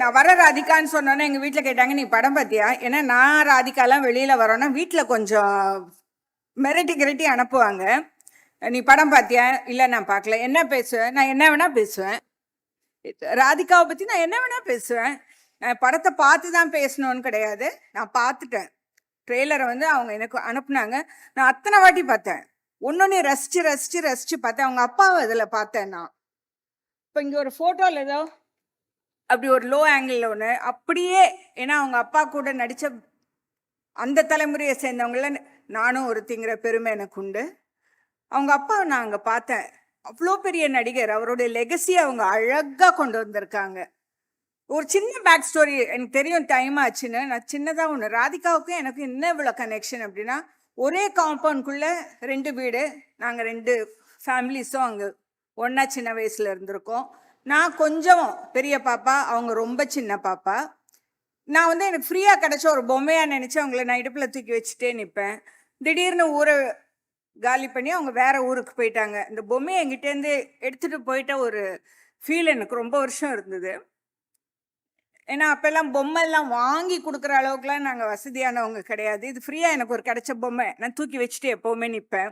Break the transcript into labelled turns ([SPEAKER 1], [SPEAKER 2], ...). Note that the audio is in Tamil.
[SPEAKER 1] நான் வர ராதிகான்னு சொன்னோன்னே எங்கள் வீட்டில் கேட்டாங்க, நீ படம் பார்த்தியா? ஏன்னா நான் ராதிகாலாம் வெளியில் வரோன்னா வீட்டில் கொஞ்சம் மிரட்டி கிரட்டி அனுப்புவாங்க. நீ படம் பார்த்தியா? இல்லை நான் பார்க்கல. என்ன பேசுவேன்? நான் என்ன வேணால் பேசுவேன். ராதிகாவை பற்றி நான் என்ன வேணால் பேசுவேன். படத்தை பார்த்து தான் பேசணும்னு கிடையாது. நான் பார்த்துட்டேன். ட்ரெய்லரை வந்து அவங்க எனக்கு அனுப்புனாங்க. நான் அத்தனை வாட்டி பார்த்தேன். ஒன்னொன்னே ரசித்து ரசித்து ரசித்து பார்த்தேன். அவங்க அப்பாவை அதில் பார்த்தேன் நான். இப்போ இங்கே ஒரு ஃபோட்டோவில் ஏதோ அப்படி ஒரு லோ ஆங்கிளில் ஒன்று அப்படியே, ஏன்னா அவங்க அப்பா கூட நடித்த அந்த தலைமுறையை சேர்ந்தவங்கள நானும் ஒருத்திங்கிற பெருமை எனக்கு உண்டு. அவங்க அப்பாவை நான் அங்கே பார்த்தேன். அவ்வளோ பெரிய நடிகர். அவருடைய லெகசி அவங்க அழகாக கொண்டு வந்திருக்காங்க. ஒரு சின்ன பேக் ஸ்டோரி எனக்கு தெரியும், டைம் ஆச்சுன்னு. நான் சின்னதாக ஒன்று, ராதிகாவுக்கும் எனக்கும் என்ன இவ்வளோ கனெக்ஷன் அப்படின்னா, ஒரே காம்பவுண்ட்குள்ளே 2 வீடு. நாங்கள் 2 ஃபேமிலிஸும் அங்கே ஒன்றா சின்ன வயசில் இருந்திருக்கோம். நான் கொஞ்சம் பெரிய பாப்பா, அவங்க ரொம்ப சின்ன பாப்பா. நான் வந்து எனக்கு ஃப்ரீயாக கிடச்ச ஒரு பொம்மையாக நினச்சி அவங்கள நான் இடுப்பில் தூக்கி வச்சுட்டே நிற்பேன். திடீர்னு ஊரை காலி பண்ணி அவங்க வேறு ஊருக்கு போயிட்டாங்க. இந்த பொம்மையை எங்கிட்டேருந்து எடுத்துகிட்டு போயிட்ட ஒரு ஃபீல் எனக்கு ரொம்ப வருஷம் இருந்தது. ஏன்னா அப்போல்லாம் பொம்மைலாம் வாங்கி கொடுக்குற அளவுக்குலாம் நாங்கள் வசதியானவங்க கிடையாது. இது ஃப்ரீயாக எனக்கு ஒரு கிடைச்ச பொம்மை, நான் தூக்கி வச்சுட்டு எப்போவுமே நிற்பேன்.